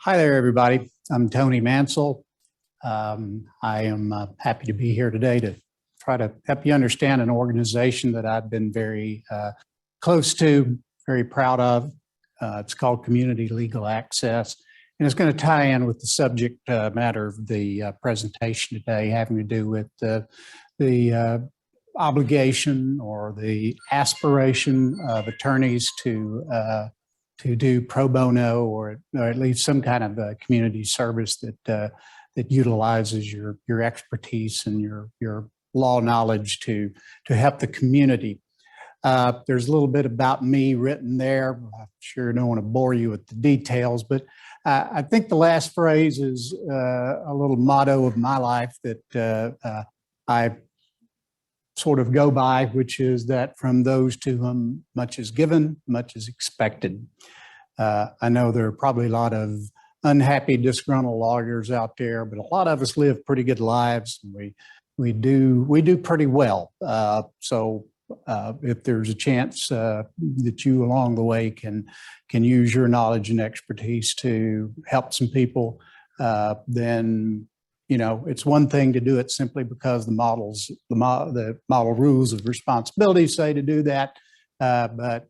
Hi there, everybody. I'm Tony Mansell. I am happy to be here today to try to help you understand an organization that I've been very close to, very proud of. It's called Community Legal Access, and it's going to tie in with the subject matter of the presentation today, having to do with the obligation or the aspiration of attorneys to do pro bono or at least some kind of a community service that utilizes your expertise and your law knowledge to help the community. There's a little bit about me written there. I'm sure I don't want to bore you with the details, but I think the last phrase is a little motto of my life that I sort of go by, which is that from those to whom much is given, much is expected. I know there are probably a lot of unhappy, disgruntled lawyers out there, but a lot of us live pretty good lives. And we do pretty well. So if there's a chance that you along the way can use your knowledge and expertise to help some people, then it's one thing to do it simply because the model rules of responsibility say to do that, but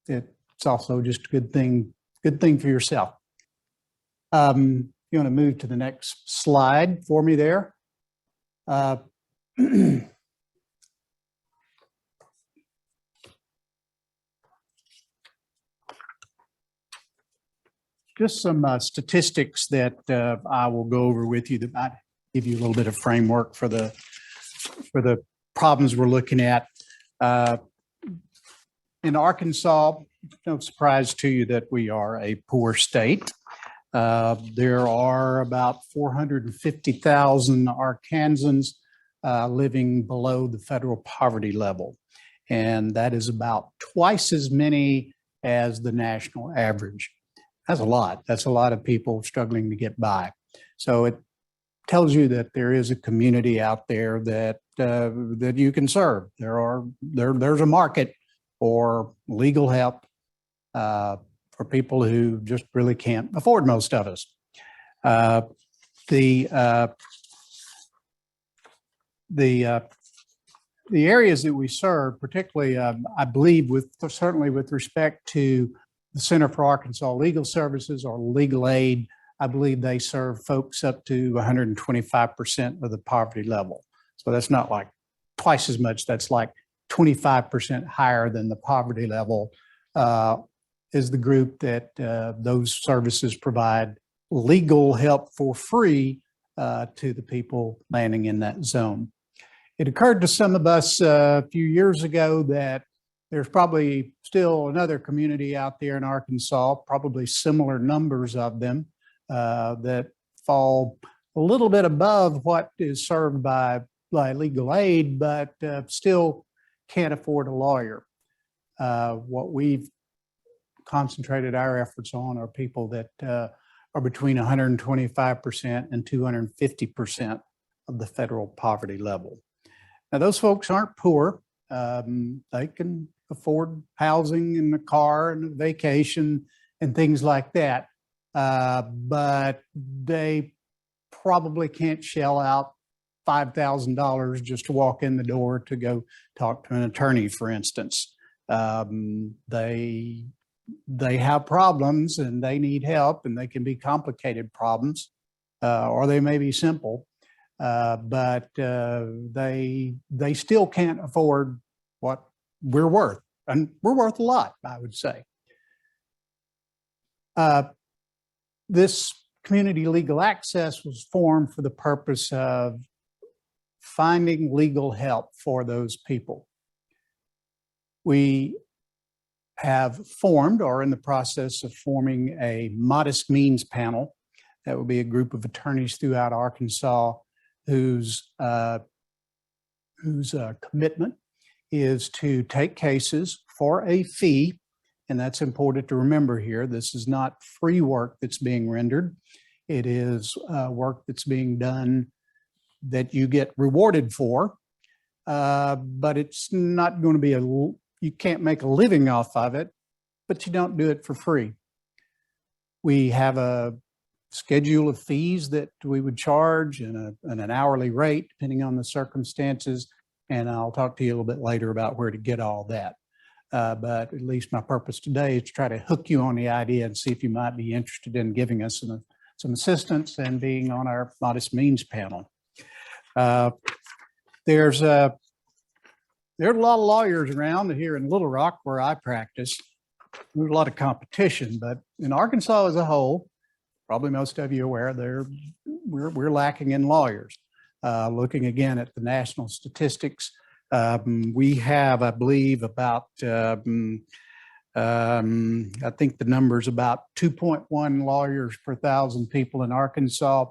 it's also just a good thing for yourself. You want to move to the next slide for me there. Just some statistics that I will go over with you that might give you a little bit of framework for the problems we're looking at. In Arkansas, no surprise to you that we are a poor state. There are about 450,000 Arkansans living below the federal poverty level, and that is about twice as many as the national average. That's a lot. That's a lot of people struggling to get by. So it tells you that there is a community out there that that you can serve. There's a market for legal help for people who just really can't afford most of us. The areas that we serve, particularly, I believe, certainly with respect to the Center for Arkansas Legal Services or legal aid, I believe they serve folks up to 125% of the poverty level. So that's not like twice as much. That's like 25% higher than the poverty level is the group that those services provide legal help for free to the people landing in that zone. It occurred to some of us a few years ago that there's probably still another community out there in Arkansas, probably similar numbers of them that fall a little bit above what is served by legal aid, but still can't afford a lawyer. What we've concentrated our efforts on are people that are between 125% and 250% of the federal poverty level. Now, those folks aren't poor. They can afford housing and a car and a vacation and things like that. But they probably can't shell out $5,000 just to walk in the door to go talk to an attorney, for instance. They have problems and they need help, and they can be complicated problems, or they may be simple, but they still can't afford what we're worth, and we're worth a lot, I would say. This community legal access was formed for the purpose of finding legal help for those people. We have formed or in the process of forming a modest means panel. That would be a group of attorneys throughout Arkansas whose commitment is to take cases for a fee. And that's important to remember here. This is not free work that's being rendered. It is work that's being done that you get rewarded for, but it's not going to be you can't make a living off of it, but you don't do it for free. We have a schedule of fees that we would charge and an hourly rate depending on the circumstances. And I'll talk to you a little bit later about where to get all that. But at least my purpose today is to try to hook you on the idea and see if you might be interested in giving us some assistance and being on our modest means panel. There's a lot of lawyers around here in Little Rock where I practice. There's a lot of competition, but in Arkansas as a whole, probably most of you are aware, we're lacking in lawyers. Looking again at the national statistics, we have, I believe, about, I think the number's about 2.1 lawyers per 1,000 people in Arkansas.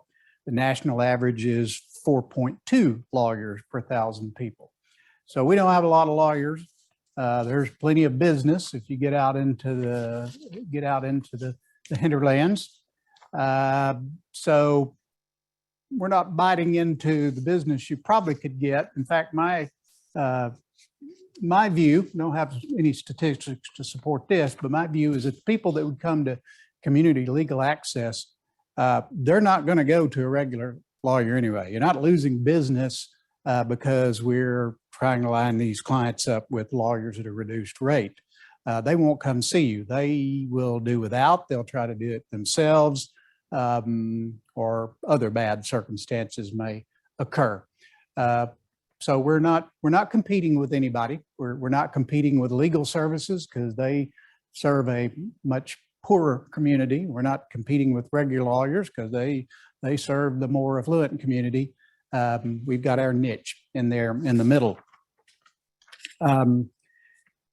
The national average is 4.2 lawyers per 1,000 people. So we don't have a lot of lawyers. There's plenty of business if you get out into the hinterlands. So we're not biting into the business you probably could get. In fact, my view, don't have any statistics to support this, but my view is that people that would come to community legal access, they're not going to go to a regular lawyer anyway. You're not losing business because we're trying to line these clients up with lawyers at a reduced rate. They won't come see you. They will do without. They'll try to do it themselves, or other bad circumstances may occur. So we're not competing with anybody. We're not competing with legal services because they serve a much poorer community. We're not competing with regular lawyers because they serve the more affluent community. We've got our niche in there in the middle.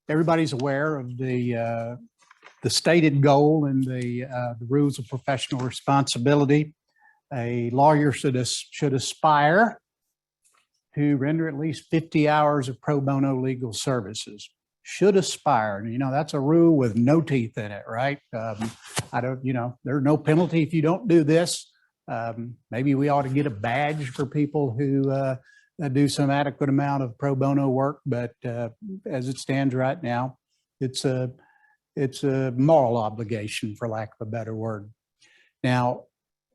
Everybody's aware of the stated goal and the rules of professional responsibility. A lawyer should aspire to render at least 50 hours of pro bono legal services. Should aspire. And, you know, that's a rule with no teeth in it, right? There's no penalty if you don't do this. Maybe we ought to get a badge for people who do some adequate amount of pro bono work, but as it stands right now, it's a moral obligation, for lack of a better word. Now,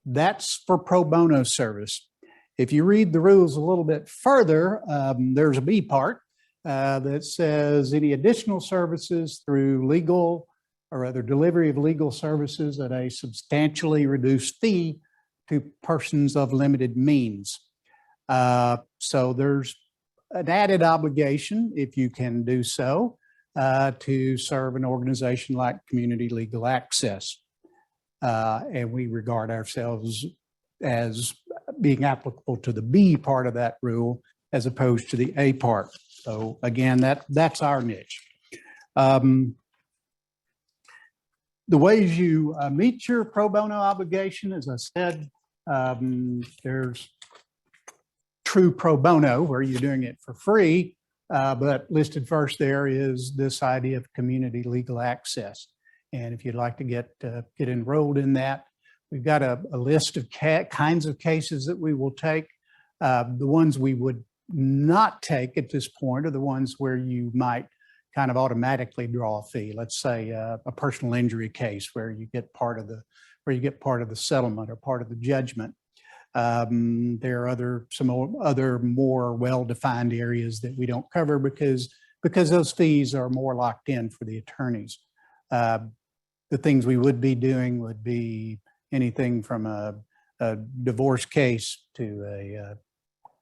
that's for pro bono service. If you read the rules a little bit further, there's a B part that says any additional services through legal or other delivery of legal services at a substantially reduced fee to persons of limited means. So there's an added obligation, if you can do so, to serve an organization like Community Legal Access. And we regard ourselves as being applicable to the B part of that rule as opposed to the A part. So again, that's our niche. The ways you meet your pro bono obligation, as I said, there's true pro bono where you're doing it for free, but listed first there is this idea of community legal access. And if you'd like to get enrolled in that, we've got a list of kinds of cases that we will take. The ones we would not take at this point are the ones where you might kind of automatically draw a fee. Let's say a personal injury case where you get part of the settlement or part of the judgment. There are some other more well-defined areas that we don't cover because those fees are more locked in for the attorneys. The things we would be doing would be anything from a divorce case to a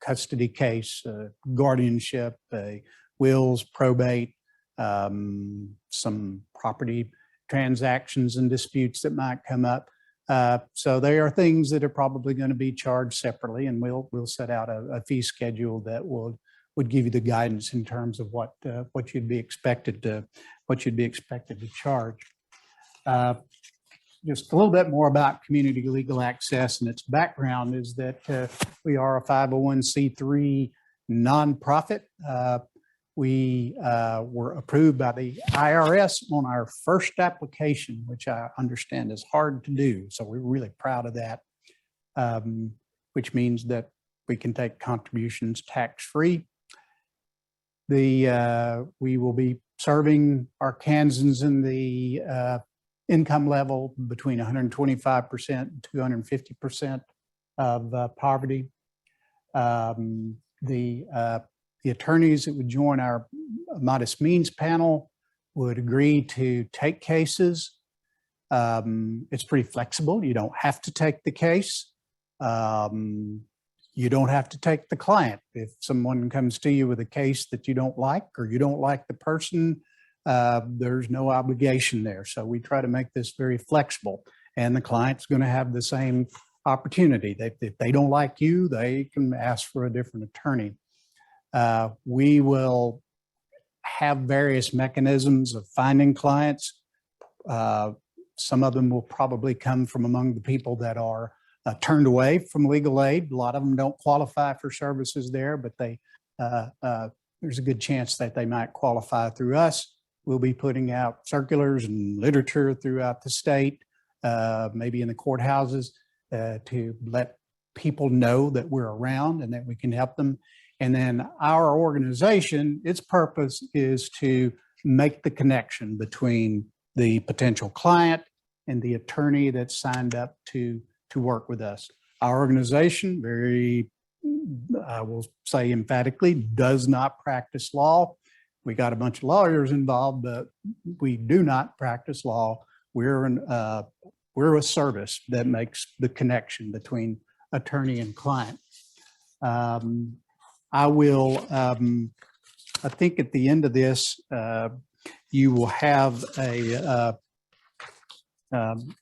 custody case, guardianship, wills, probate, some property transactions and disputes that might come up. So they are things that are probably going to be charged separately, and we'll set out a fee schedule that would give you the guidance in terms of what you'd be expected to charge. Just a little bit more about Community Legal Access and its background is that we are a 501c3 nonprofit. We were approved by the IRS on our first application, which I understand is hard to do. So we're really proud of that, which means that we can take contributions tax-free. We will be serving Arkansans in the income level between 125% and 250% of poverty. The attorneys that would join our modest means panel would agree to take cases. It's pretty flexible. You don't have to take the case. You don't have to take the client. If someone comes to you with a case that you don't like, or you don't like the person, there's no obligation there. So we try to make this very flexible, and the client's going to have the same opportunity. If they don't like you, they can ask for a different attorney. We will have various mechanisms of finding clients. Some of them will probably come from among the people that are turned away from legal aid. A lot of them don't qualify for services there, but there's a good chance that they might qualify through us. We'll be putting out circulars and literature throughout the state, maybe in the courthouses, to let people know that we're around and that we can help them. And then our organization, its purpose is to make the connection between the potential client and the attorney that's signed up to work with us. Our organization, I will say emphatically, does not practice law. We got a bunch of lawyers involved, but we do not practice law. We're a service that makes the connection between attorney and client. I think at the end of this, you will have a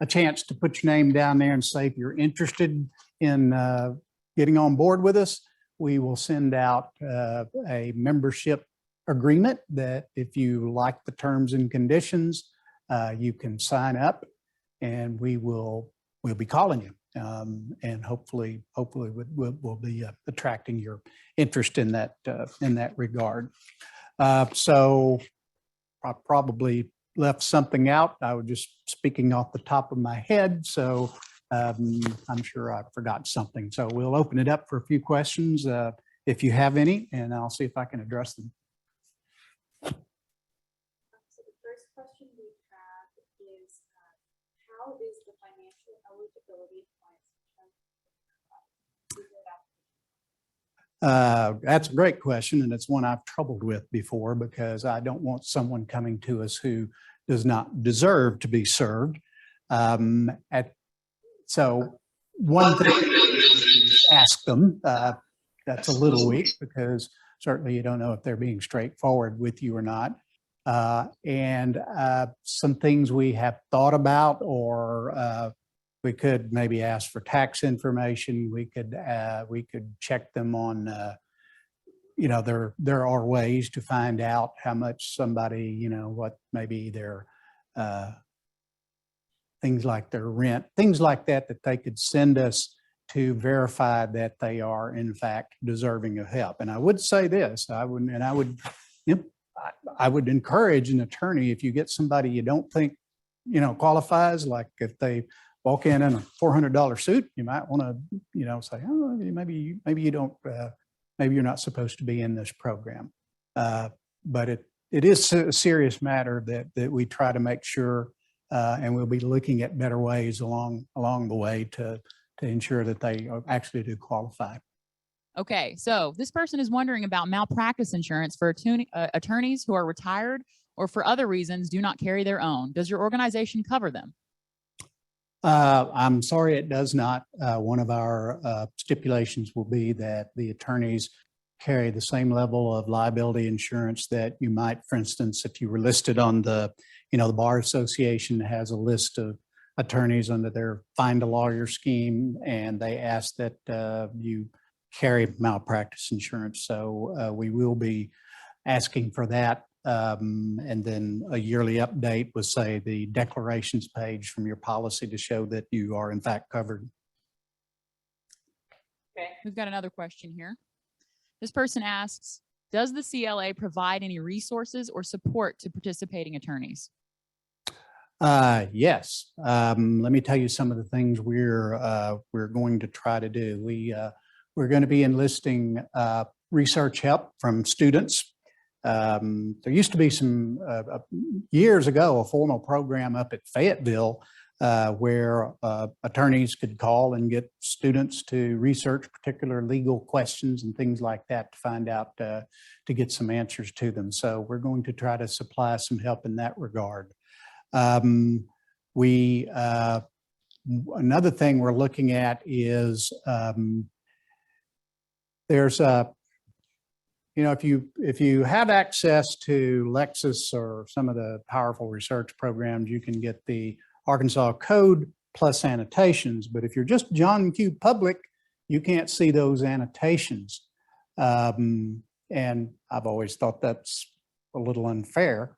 chance to put your name down there and say if you're interested in getting on board with us. We will send out a membership agreement that if you like the terms and conditions, you can sign up, and we'll be calling you, and hopefully we'll be attracting your interest in that regard. So I probably left something out. I was just speaking off the top of my head, so I'm sure I forgot something. So we'll open it up for a few questions if you have any, and I'll see if I can address them. So the first question we have is, how is the financial eligibility of clients? That's a great question, and it's one I've troubled with before, because I don't want someone coming to us who does not deserve to be served. So one thing is ask them. That's a little weak, because certainly you don't know if they're being straightforward with you or not. And some things we have thought about, or we could maybe ask for tax information. We could check them on, there are ways to find out how much somebody, what maybe their things like their rent, things like that they could send us to verify that they are in fact deserving of help. And I would say this, I would encourage an attorney, if you get somebody you don't think, qualifies, like if they walk in a $400 suit, you might want to, say, oh, maybe you don't, maybe you're not supposed to be in this program. But it is a serious matter that we try to make sure, and we'll be looking at better ways along the way to ensure that they actually do qualify. Okay, so this person is wondering about malpractice insurance for attorneys who are retired or for other reasons do not carry their own. Does your organization cover them? I'm sorry, it does not. One of our stipulations will be that the attorneys carry the same level of liability insurance that you might, for instance, if you were listed on the Bar Association has a list of attorneys under their Find a Lawyer scheme, and they ask that you carry malpractice insurance. So we will be asking for that. And then a yearly update with, say, the declarations page from your policy to show that you are in fact covered. Okay, we've got another question here. This person asks, does the CLA provide any resources or support to participating attorneys? Yes. Let me tell you some of the things we're going to try to do. We're going to be enlisting research help from students There used to be some, years ago, a formal program up at Fayetteville where attorneys could call and get students to research particular legal questions and things like that to find out, to get some answers to them. So we're going to try to supply some help in that regard. Another thing we're looking at is there's a, if you have access to Lexis or some of the powerful research programs, you can get the Arkansas Code plus annotations. But if you're just John Q. Public, you can't see those annotations. And I've always thought that's a little unfair.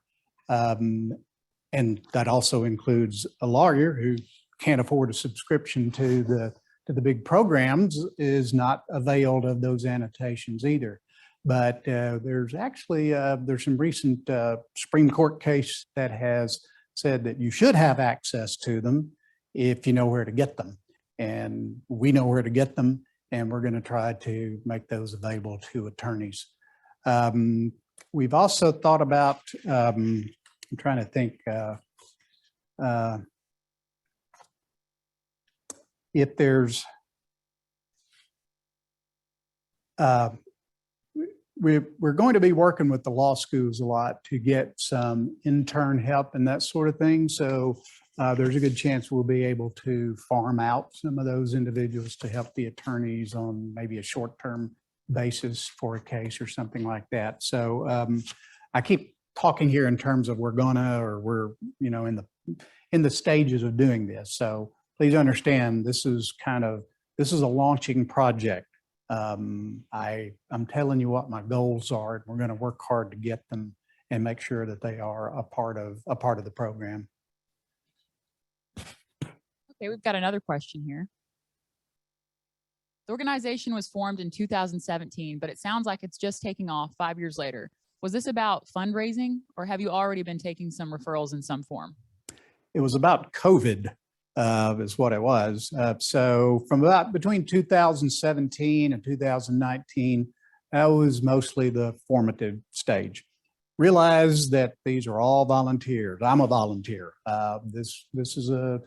And that also includes a lawyer who can't afford a subscription to the big programs is not availed of those annotations either. But there's actually, there's some recent Supreme Court case that has said that you should have access to them if you know where to get them. And we know where to get them, and we're going to try to make those available to attorneys. We've also thought about, I'm trying to think, if there's, we're going to be working with the law schools a lot to get some intern help and that sort of thing. So there's a good chance we'll be able to farm out some of those individuals to help the attorneys on maybe a short-term basis for a case or something like that. So I keep talking here in terms of we're gonna, or we're, in the stages of doing this. So please understand, this is a launching project. I'm telling you what my goals are, and we're going to work hard to get them and make sure that they are a part of the program. Okay, we've got another question here. The organization was formed in 2017, but it sounds like it's just taking off 5 years later. Was this about fundraising, or have you already been taking some referrals in some form? It was about COVID. Is what it was. So from between 2017 and 2019, that was mostly the formative stage. Realize that these are all volunteers. I'm a volunteer. This is a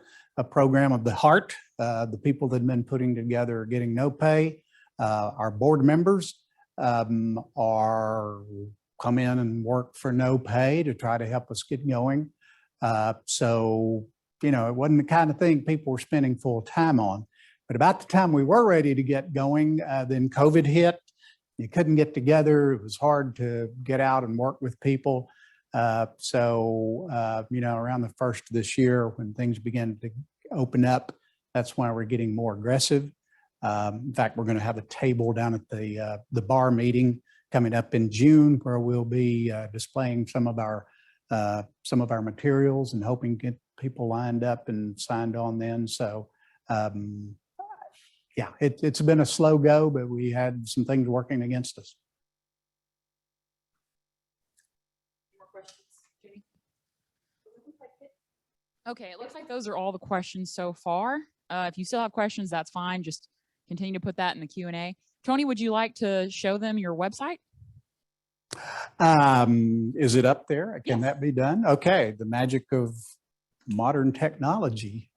program of the heart. The people that have been putting together are getting no pay. Our board members are come in and work for no pay to try to help us get going. So it wasn't the kind of thing people were spending full time on. But about the time we were ready to get going, then COVID hit. You couldn't get together. It was hard to get out and work with people. So around the first of this year, when things began to open up, that's why we're getting more aggressive. In fact, we're going to have a table down at the bar meeting coming up in June, where we'll be displaying some of our materials and hoping to get people lined up and signed on then. So yeah, it's been a slow go, but we had some things working against us. More questions, Judy? Okay, it looks like those are all the questions so far. If you still have questions, that's fine. Just continue to put that in the Q&A. Tony, would you like to show them your website? Is it up there? Can Yes. that be done? Okay, the magic of modern technology.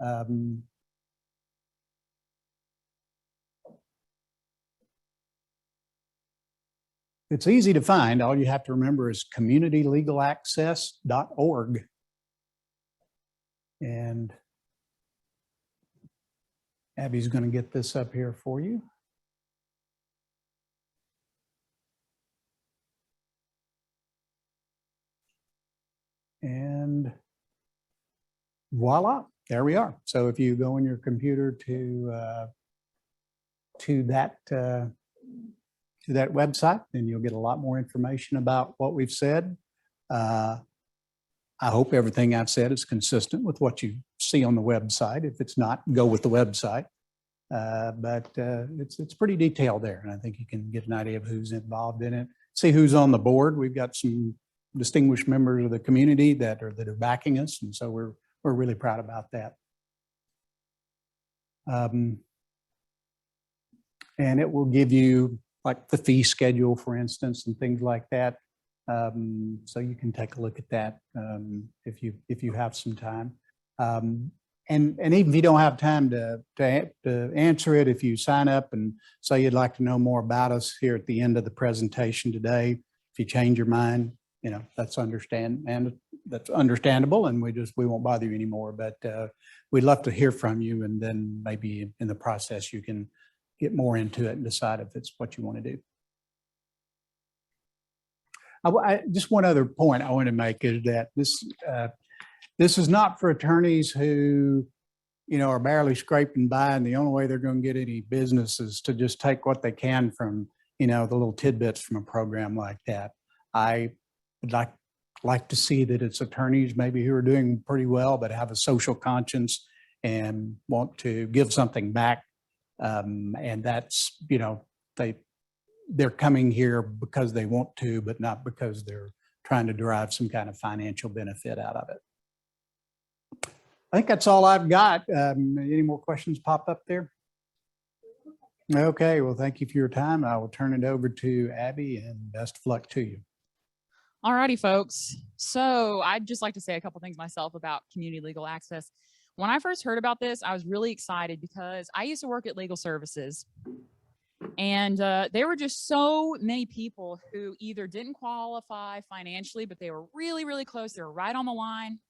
It's easy to find. All you have to remember is communitylegalaccess.org. And Abby's going to get this up here for you. And voila, there we are. So if you go on your computer to that website, then you'll get a lot more information about what we've said. I hope everything I've said is consistent with what you see on the website. If it's not, go with the website. But it's pretty detailed there, and I think you can get an idea of who's involved in it. See who's on the board. We've got some distinguished members of the community that are backing us, and so we're really proud about that. And it will give you like the fee schedule, for instance, and things like that. So you can take a look at that if you have some time. And even if you don't have time to answer it, if you sign up and say you'd like to know more about us here at the end of the presentation today, if you change your mind, you know, that's understandable, and we won't bother you anymore. But we'd love to hear from you, and then maybe in the process you can get more into it and decide if it's what you want to do. Just one other point I want to make is that this is not for attorneys who, you know, are barely scraping by, and the only way they're going to get any business is to just take what they can from, you know, the little tidbits from a program like that. I would like to see that it's attorneys maybe who are doing pretty well, but have a social conscience and want to give something back. And that's, you know, they're coming here because they want to, but not because they're trying to derive some kind of financial benefit out of it. I think that's all I've got. Any more questions pop up there? Okay, well, thank you for your time. I will turn it over to Abby, and best of luck to you. All righty, folks. So I'd just like to say a couple things myself about community legal access. When I first heard about this, I was really excited because I used to work at legal services, and there were just so many people who either didn't qualify financially, but they were really, really close. They were right on the line,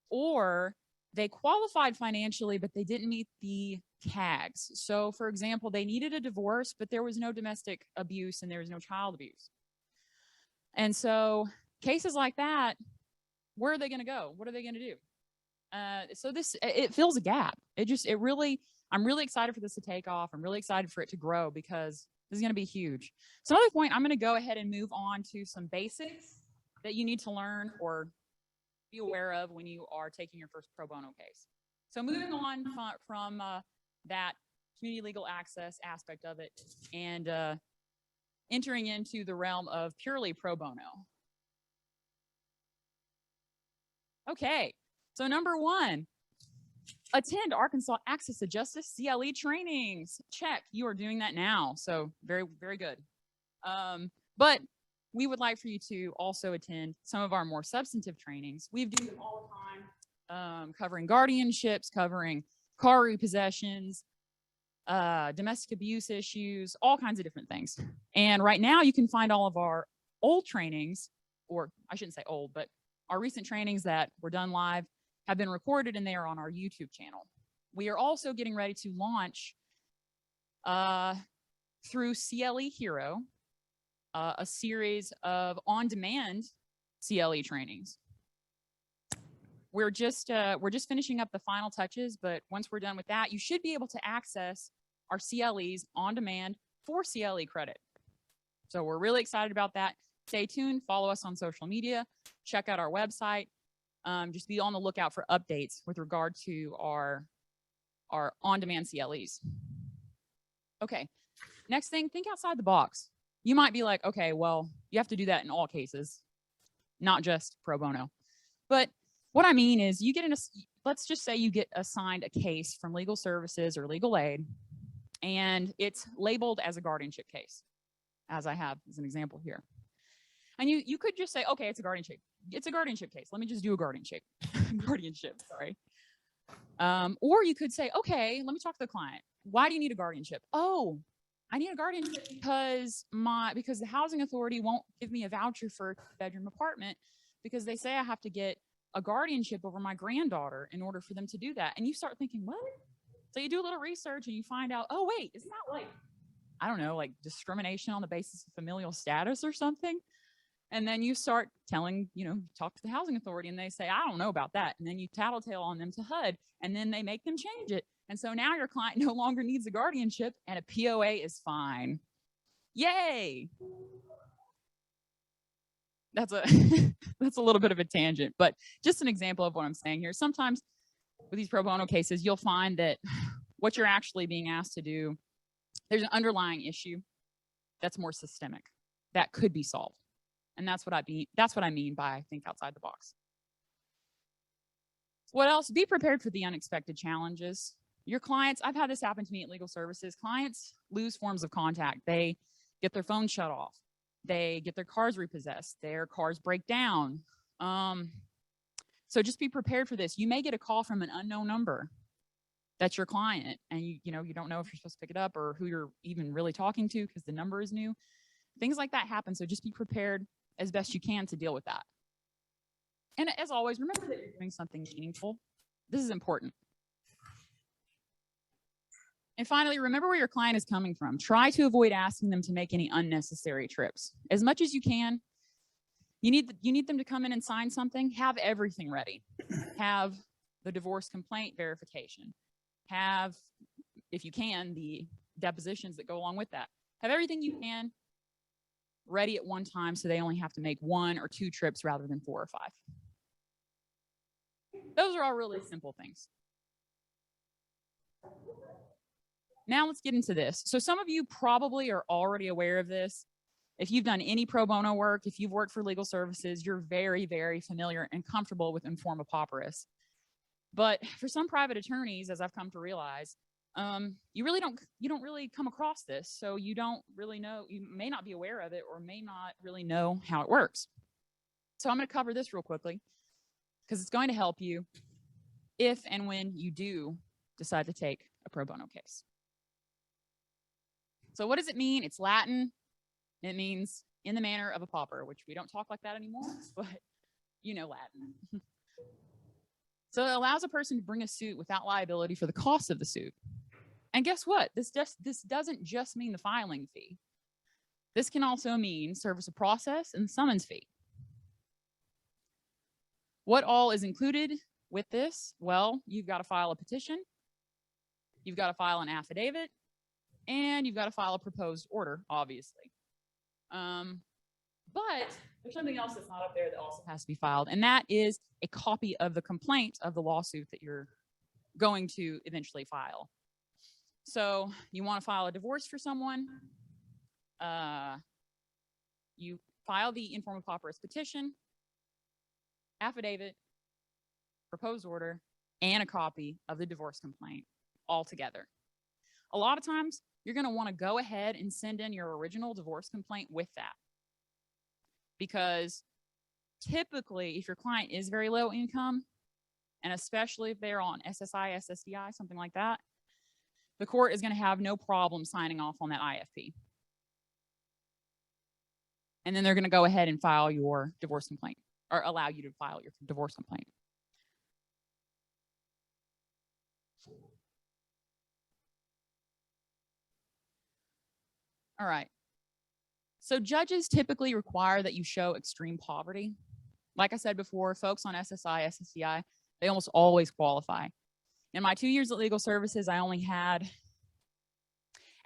or they qualified financially, but they didn't meet the tags. So for example, they needed a divorce, but there was no domestic abuse and there was no child abuse. And so cases like that, where are they going to go? What are they going to do? So it fills a gap. I'm really excited for this to take off. I'm really excited for it to grow because this is going to be huge. So another point, I'm going to go ahead and move on to some basics that you need to learn or be aware of when you are taking your first pro bono case. So moving on from that community legal access aspect of it and entering into the realm of purely pro bono. Okay, so number one, attend Arkansas Access to Justice CLE trainings. Check, you are doing that now. So very, very good. But we would like for you to also attend some of our more substantive trainings. We do them all the time, covering guardianships, covering car repossessions, domestic abuse issues, all kinds of different things. And right now you can find all of our old trainings, or I shouldn't say old, but our recent trainings that were done live have been recorded and they are on our YouTube channel. We are also getting ready to launch through CLE Hero, a series of on-demand CLE trainings. We're just finishing up the final touches, but once we're done with that, you should be able to access our CLEs on demand for CLE credit. So we're really excited about that. Stay tuned, follow us on social media, check out our website. Just be on the lookout for updates with regard to our on-demand CLEs. Okay, next thing, think outside the box. You might be like, okay, well, you have to do that in all cases, not just pro bono. But what I mean is let's just say you get assigned a case from legal services or legal aid, and it's labeled as a guardianship case, as I have as an example here. And you could just say, okay, it's a guardianship. It's a guardianship case. Let me just do a guardianship. Sorry. Or you could say, okay, let me talk to the client. Why do you need a guardianship? Oh, I need a guardianship because the housing authority won't give me a voucher for a bedroom apartment because they say I have to get a guardianship over my granddaughter in order for them to do that. And you start thinking, what? So you do a little research and you find out, oh wait, isn't that like, I don't know, like discrimination on the basis of familial status or something? And then you start talk to the housing authority and they say, I don't know about that. And then you tattletale on them to HUD and then they make them change it. And so now your client no longer needs a guardianship and a POA is fine. Yay. That's a little bit of a tangent, but just an example of what I'm saying here. Sometimes with these pro bono cases, you'll find that what you're actually being asked to do, there's an underlying issue that's more systemic that could be solved. And that's what I mean by think outside the box. What else? Be prepared for the unexpected challenges. Your clients, I've had this happen to me at legal services. Clients lose forms of contact. They get their phone shut off. They get their cars repossessed. Their cars break down. So just be prepared for this. You may get a call from an unknown number. That's your client, and you don't know if you're supposed to pick it up or who you're even really talking to because the number is new. Things like that happen. So just be prepared as best you can to deal with that. And as always, remember that you're doing something meaningful. This is important. And finally, remember where your client is coming from. Try to avoid asking them to make any unnecessary trips. As much as you can, you need them to come in and sign something. Have everything ready. Have the divorce complaint verification. Have, if you can, the depositions that go along with that. Have everything you can ready at one time so they only have to make 1 or 2 trips rather than 4 or 5. Those are all really simple things. Now let's get into this. So some of you probably are already aware of this. If you've done any pro bono work, if you've worked for legal services, you're very, very familiar and comfortable with In Forma Pauperis. But for some private attorneys, as I've come to realize, you don't really come across this. So you don't really know, you may not be aware of it or may not really know how it works. So I'm going to cover this real quickly because it's going to help you if and when you do decide to take a pro bono case. So what does it mean? It's Latin. It means in the manner of a pauper, which we don't talk like that anymore, but you know Latin. So it allows a person to bring a suit without liability for the cost of the suit. And guess what? This doesn't just mean the filing fee. This can also mean service of process and summons fee. What all is included with this? Well, you've got to file a petition, you've got to file an affidavit, and you've got to file a proposed order, obviously. But there's something else that's not up there that also has to be filed, and that is a copy of the complaint of the lawsuit that you're going to eventually file. So you want to file a divorce for someone, you file the In Forma Pauperis petition, affidavit, proposed order, and a copy of the divorce complaint all together. A lot of times, you're going to want to go ahead and send in your original divorce complaint with that. Because typically, if your client is very low income, and especially if they're on SSI, SSDI, something like that, the court is going to have no problem signing off on that IFP. And then they're going to go ahead and file your divorce complaint, or allow you to file your divorce complaint. All right. So judges typically require that you show extreme poverty. Like I said before, folks on SSI, SSDI, they almost always qualify. In my 2 years at legal services, I only had,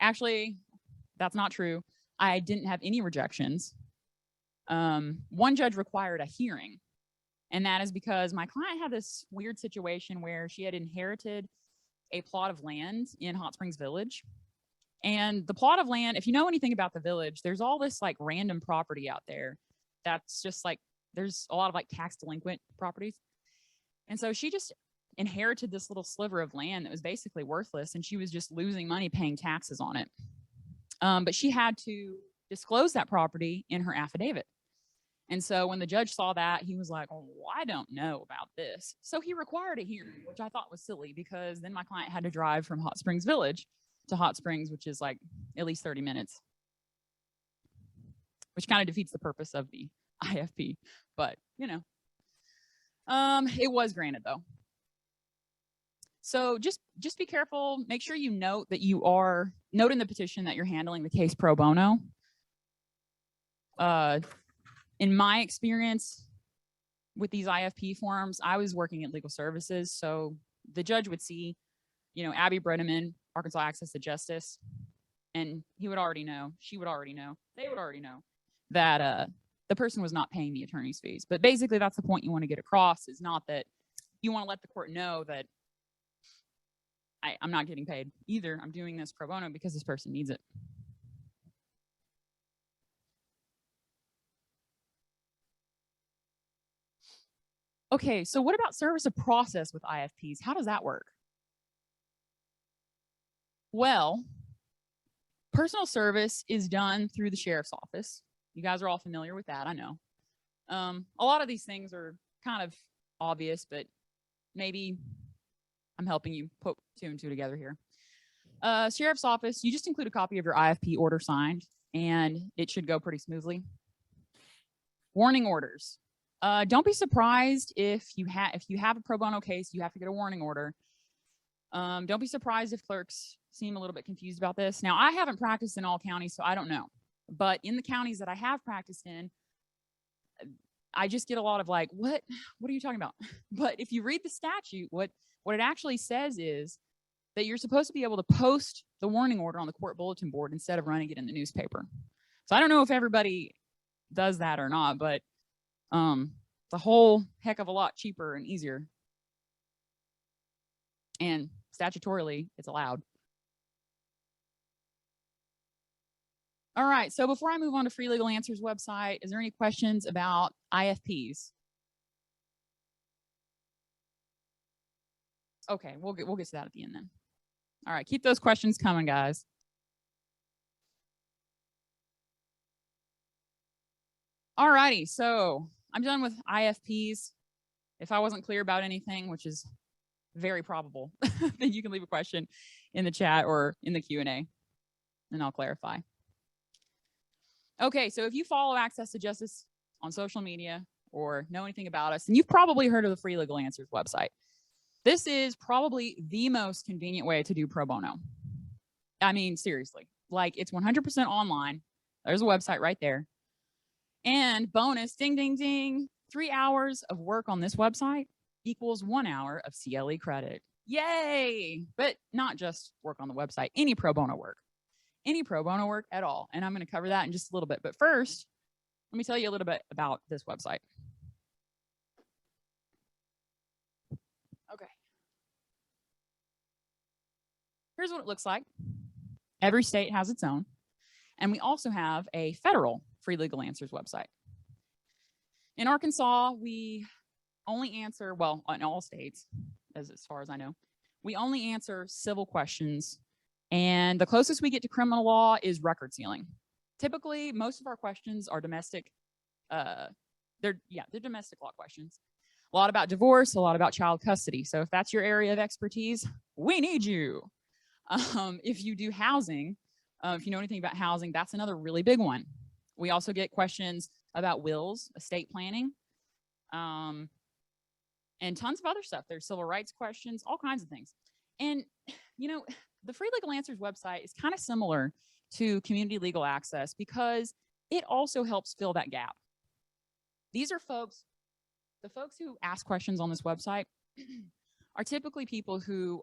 actually, that's not true. I didn't have any rejections. One judge required a hearing, and that is because my client had this weird situation where she had inherited a plot of land in Hot Springs Village. And the plot of land, if you know anything about the village, there's all this like random property out there that's just like, there's a lot of like tax delinquent properties. And so she just inherited this little sliver of land that was basically worthless, and she was just losing money paying taxes on it. But she had to disclose that property in her affidavit. And so when the judge saw that, he was like, oh, I don't know about this. So he required a hearing, which I thought was silly because then my client had to drive from Hot Springs Village to Hot Springs, which is like at least 30 minutes, which kind of defeats the purpose of the IFP, but you know, it was granted though. So just be careful. Make sure you note that you are note in the petition that you're handling the case pro bono. In my experience with these IFP forms, I was working at legal services. So the judge would see, you know, Abby Brenneman, Arkansas Access to Justice, and he would already know, she would already know, they would already know that the person was not paying the attorney's fees. But basically that's the point you want to get across, is not that you want to let the court know that I'm not getting paid either. I'm doing this pro bono because this person needs it. Okay, so what about service of process with IFPs? How does that work? Well, personal service is done through the sheriff's office, You guys are all familiar with that, I know. A lot of these things are kind of obvious, but maybe I'm helping you put two and two together here. Sheriff's Office, you just include a copy of your IFP order signed, and it should go pretty smoothly. Warning orders. Don't be surprised if you have a pro bono case, you have to get a warning order. Don't be surprised if clerks seem a little bit confused about this. Now, I haven't practiced in all counties, so I don't know. But in the counties that I have practiced in, I just get a lot of like, what are you talking about? But if you read the statute, what it actually says is that you're supposed to be able to post the warning order on the court bulletin board instead of running it in the newspaper. So I don't know if everybody does that or not, but it's a whole heck of a lot cheaper and easier. And statutorily, it's allowed. All right, so before I move on to Free Legal Answers website, is there any questions about IFPs? Okay, we'll get to that at the end then. All right, keep those questions coming, guys. All righty, so I'm done with IFPs. If I wasn't clear about anything, which is very probable, then you can leave a question in the chat or in the Q&A, and I'll clarify. Okay, so if you follow Access to Justice on social media or know anything about us, and you've probably heard of the Free Legal Answers website. This is probably the most convenient way to do pro bono. I mean, seriously, like it's 100% online. There's a website right there. And bonus, ding, ding, ding, 3 hours of work on this website equals 1 hour of CLE credit. Yay! But not just work on the website, any pro bono work. Any pro bono work at all. And I'm going to cover that in just a little bit. But first, let me tell you a little bit about this website. Okay. Here's what it looks like. Every state has its own. And we also have a federal Free Legal Answers website. In Arkansas, we only answer, well, in all states, as far as I know, we only answer civil questions. And the closest we get to criminal law is record sealing. Typically, most of our questions are domestic. They're domestic law questions. A lot about divorce, a lot about child custody. So if that's your area of expertise, we need you. If you do housing, if you know anything about housing, that's another really big one. We also get questions about wills, estate planning, and tons of other stuff. There's civil rights questions, all kinds of things. And, you know, the Free Legal Answers website is kind of similar to Community Legal Access because it also helps fill that gap. These are the folks who ask questions on this website are typically people who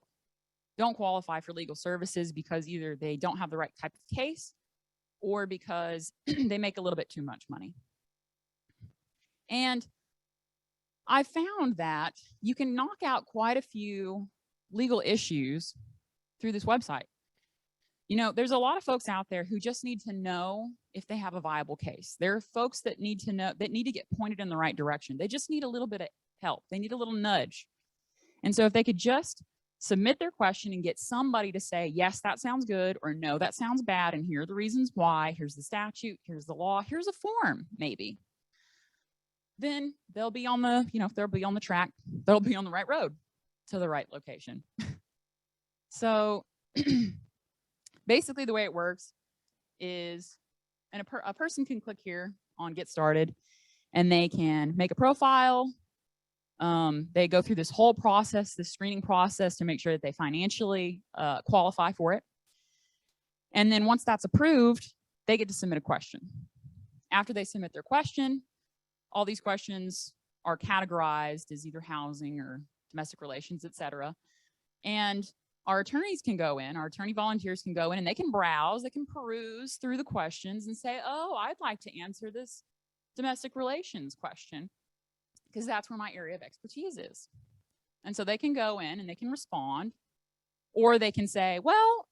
don't qualify for legal services because either they don't have the right type of case or because they make a little bit too much money. And I found that you can knock out quite a few legal issues through this website. You know, there's a lot of folks out there who just need to know if they have a viable case. There are folks that need to know, that need to get pointed in the right direction. They just need a little bit of help. They need a little nudge. And so if they could just submit their question and get somebody to say, yes, that sounds good, or no, that sounds bad, and here are the reasons why, here's the statute, here's the law, here's a form, maybe. Then they'll be on the, they'll be on the track, they'll be on the right road to the right location. So basically the way it works is, and a person can click here on Get Started, and they can make a profile. They go through this whole process, this screening process, to make sure that they financially qualify for it. And then once that's approved, they get to submit a question. After they submit their question, all these questions are categorized as either housing or domestic relations, et cetera. And our attorneys can go in, our attorney volunteers can go in, and they can browse, they can peruse through the questions and say, oh, I'd like to answer this domestic relations question, because that's where my area of expertise is. And so they can go in and they can respond, or they can say, well,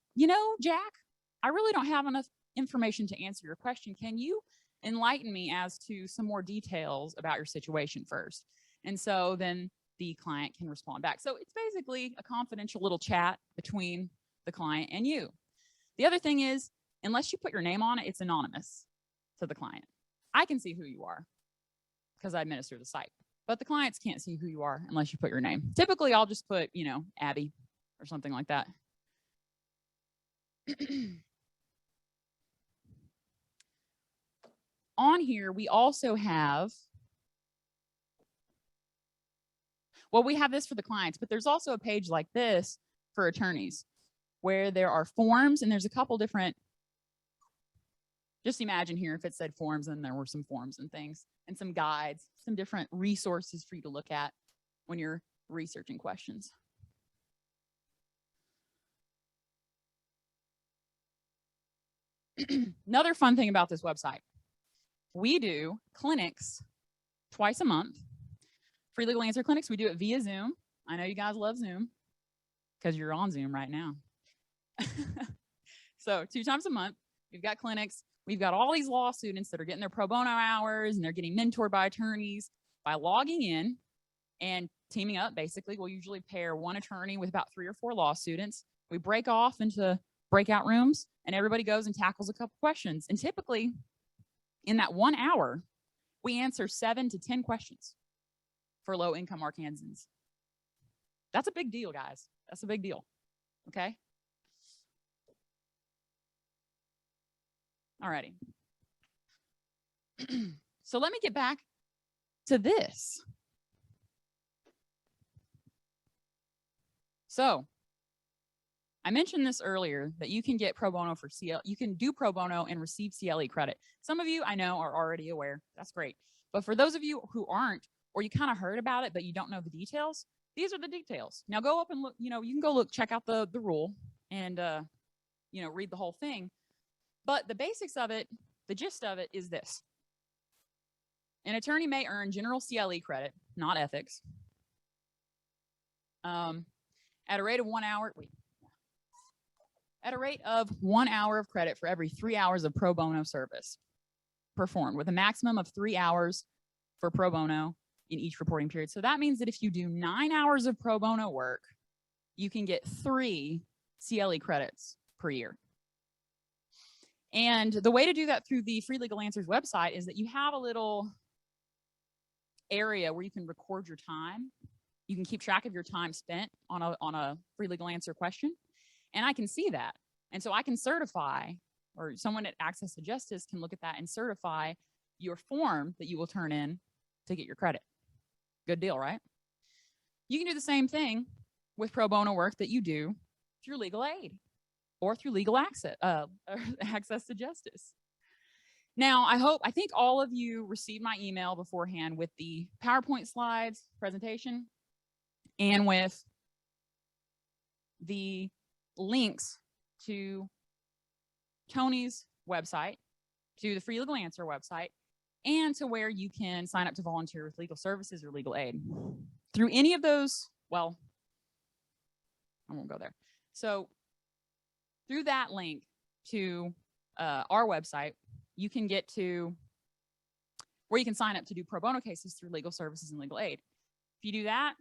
Jack, I really don't have enough information to answer your question. Can you enlighten me as to some more details about your situation first? And so then the client can respond back. So it's basically a confidential little chat between the client and you. The other thing is, unless you put your name on it, it's anonymous to the client. I can see who you are because I administer the site, but the clients can't see who you are unless you put your name. Typically, I'll just put, you know, Abby or something like that. On here, we also have, well, we have this for the clients, but there's also a page like this for attorneys where there are forms, and there's a couple different, just imagine here if it said forms and there were some forms and things and some guides, some different resources for you to look at when you're researching questions. Another fun thing about this website, we do clinics twice a month. Free legal answer clinics, we do it via Zoom. I know you guys love Zoom because you're on Zoom right now. So 2 times a month, we've got clinics. We've got all these law students that are getting their pro bono hours and they're getting mentored by attorneys by logging in and teaming up. Basically, we'll usually pair one attorney with about 3 or 4 law students. We break off into breakout rooms and everybody goes and tackles a couple questions. And typically in that 1 hour, we answer 7 to 10 questions for low income Arkansans. That's a big deal, guys. That's a big deal. Okay. Alrighty. So let me get back to this. So I mentioned this earlier that you can get pro bono for CL. You can do pro bono and receive CLE credit. Some of you I know are already aware. That's great. But for those of you who aren't, or you kind of heard about it, but you don't know the details, these are the details. Now go up and look, you know, you can go look, check out the rule and, you know, read the whole thing. But the basics of it, the gist of it is this. An attorney may earn general CLE credit, not ethics, at a rate of 1 hour. At a rate of 1 hour of credit for every 3 hours of pro bono service performed, with a maximum of 3 hours for pro bono in each reporting period. So that means that if you do 9 hours of pro bono work, you can get 3 CLE credits per year. And the way to do that through the Free Legal Answers website is that you have a little area where you can record your time. You can keep track of your time spent on a free legal answer question. And I can see that. And so I can certify, or someone at Access to Justice can look at that and certify your form that you will turn in to get your credit. Good deal, right? You can do the same thing with pro bono work that you do through legal aid or through legal access, access to justice. Now, I think all of you received my email beforehand with the PowerPoint slides presentation and with the links to Tony's website, to the Free Legal Answer website, and to where you can sign up to volunteer with legal services or legal aid. Through any of those, well, I won't go there. So through that link to our website, you can get to where you can sign up to do pro bono cases through legal services and legal aid. If you do that,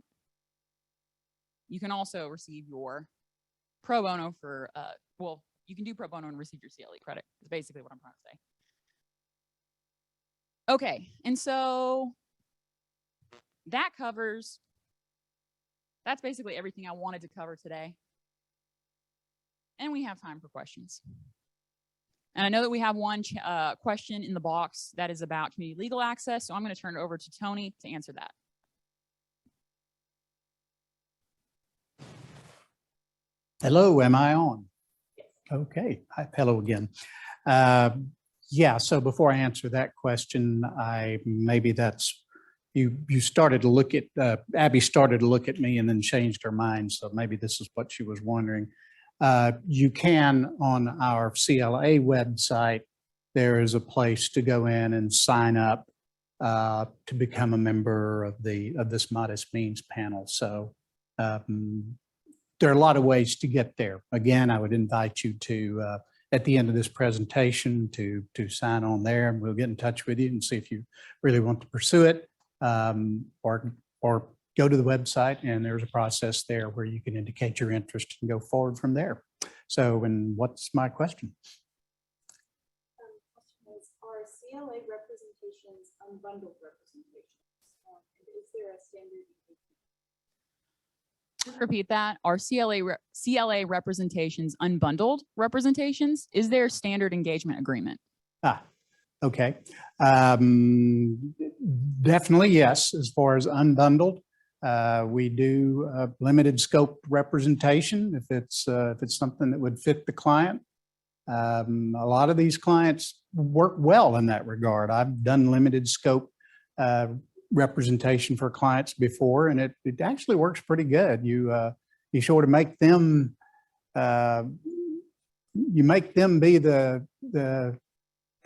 you can also receive your pro bono for, well, you can do pro bono and receive your CLE credit. Is basically what I'm trying to say. Okay, and so that covers, that's basically everything I wanted to cover today. And we have time for questions. And I know that we have one question in the box that is about community legal access, so I'm going to turn it over to Tony to answer that. Hello, am I on? Okay, hello again. Yeah, so before I answer that question, maybe that's, you started to look at, Abby started to look at me and then changed her mind, so maybe this is what she was wondering. You can, on our CLA website, there is a place to go in and sign up to become a member of this Modest Means panel. So there are a lot of ways to get there. Again, I would invite you to, at the end of this presentation, to sign on there, and we'll get in touch with you and see if you really want to pursue it, or go to the website, and there's a process there where you can indicate your interest and go forward from there. So, and what's my question? Question is, are CLA representation unbundled representations. Is there a standard? Just repeat that. Are CLA representations unbundled representations? Is there standard engagement agreement? Okay. Definitely yes. As far as unbundled, we do limited scope representation if it's something that would fit the client. A lot of these clients work well in that regard. I've done limited scope representation for clients before, and it actually works pretty good. You sort of make them be the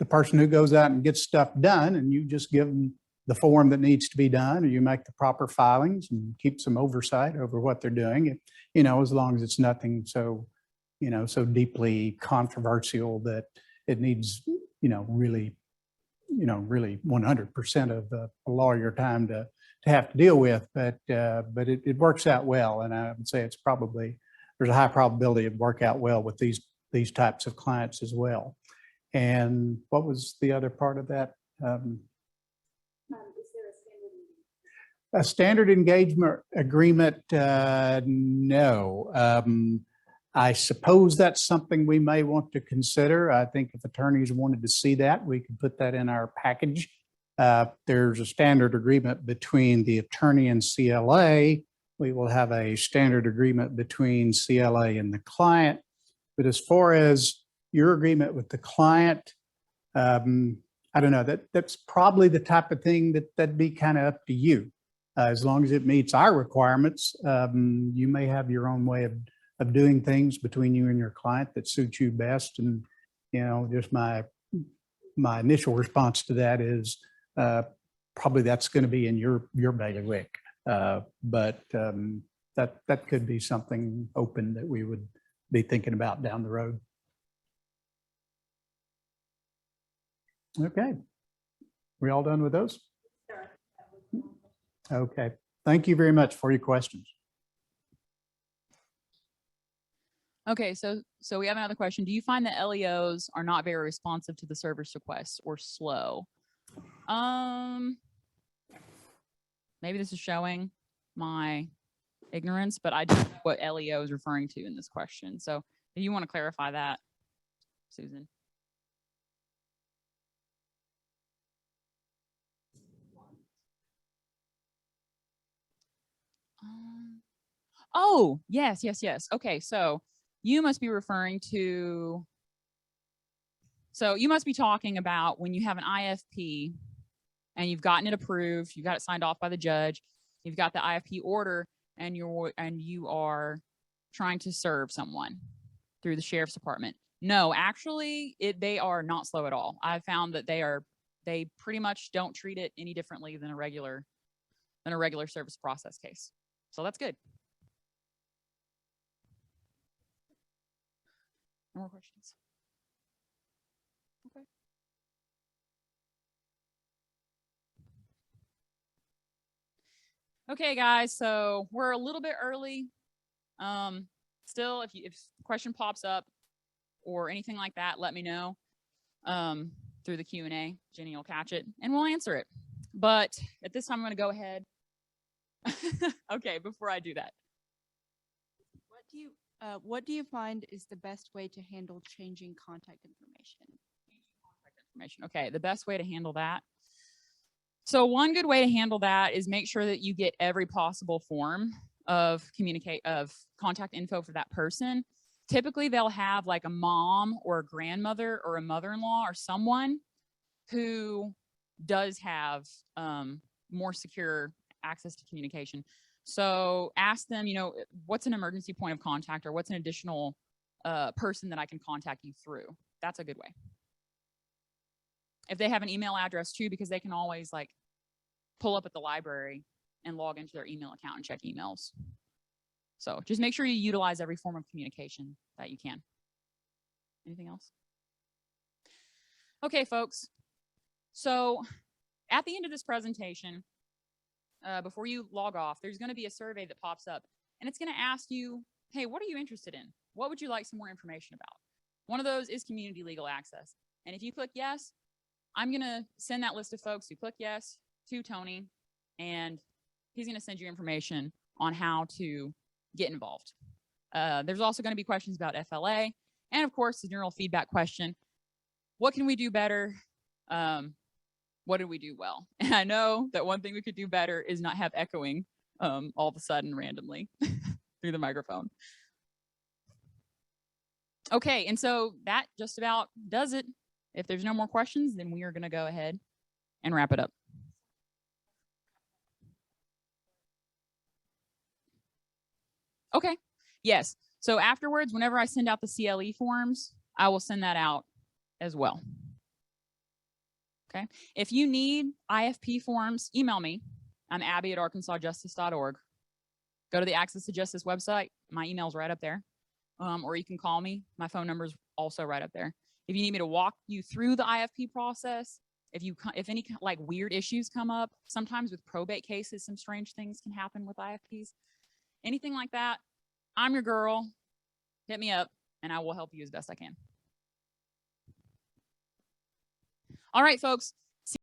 person who goes out and gets stuff done, and you just give them the form that needs to be done, or you make the proper filings and keep some oversight over what they're doing. As long as it's nothing so deeply controversial that it needs, really 100% of a lawyer time to have to deal with, but it works out well. And I would say there's a high probability it work out well with these types of clients as well. And what was the other part of that? Is there A standard engagement agreement? No. I suppose that's something we may want to consider. I think if attorneys wanted to see that, we could put that in our package. There's a standard agreement between the attorney and CLA. We will have a standard agreement between CLA and the client. But as far as your agreement with the client, I don't know, that's probably the type of thing that'd be kind of up to you. As long as it meets our requirements, you may have your own way of doing things between you and your client that suits you best. And, just my initial response to that is probably that's going to be in your bailiwick. But that could be something open that we would be thinking about down the road. Okay. We all done with those? Okay. Thank you very much for your questions. Okay, so we have another question. Do you find that LEOs are not very responsive to the service requests or slow? Maybe this is showing my ignorance, but I don't know what LEO is referring to in this question. So if you want to clarify that, Susan. Oh, yes. Okay, so you must be referring to, you must be talking about when you have an IFP and you've gotten it approved, you got it signed off by the judge, you've got the IFP order, and you are trying to serve someone through the sheriff's department. No, actually, they are not slow at all. I've found that they pretty much don't treat it any differently than a regular service process case. So that's good. No more questions? Okay. Okay, guys, so we're a little bit early. Still, if a question pops up or anything like that, let me know through the Q&A. Jenny will catch it and we'll answer it. But at this time, I'm going to go ahead. Okay, before I do that. What do you find is the best way to handle changing contact information? Okay, the best way to handle that. So one good way to handle that is make sure that you get every possible form of contact info for that person. Typically, they'll have like a mom or a grandmother or a mother-in-law or someone who does have more secure access to communication. So ask them, what's an emergency point of contact, or what's an additional person that I can contact you through? That's a good way. If they have an email address too, because they can always pull up at the library and log into their email account and check emails. So just make sure you utilize every form of communication that you can. Anything else? Okay, folks. So at the end of this presentation, before you log off, there's going to be a survey that pops up, and it's going to ask you, hey, what are you interested in? What would you like some more information about? One of those is community legal access. And if you click yes, I'm going to send that list of folks who click yes to Tony, and he's going to send you information on how to get involved. There's also going to be questions about FLA, and of course, the general feedback question. What can we do better? What did we do well? And I know that one thing we could do better is not have echoing all of a sudden randomly through the microphone. Okay, and so that just about does it. If there's no more questions, then we are going to go ahead and wrap it up. Okay, yes. So afterwards, whenever I send out the CLE forms, I will send that out as well. Okay, if you need IFP forms, email me. I'm abby@arkansasjustice.org. Go to the Access to Justice website. My email's right up there. Or you can call me. My phone number is also right up there. If you need me to walk you through the IFP process, if any like weird issues come up, sometimes with probate cases, some strange things can happen with IFPs. Anything like that, I'm your girl. Hit me up and I will help you as best I can. All right, folks.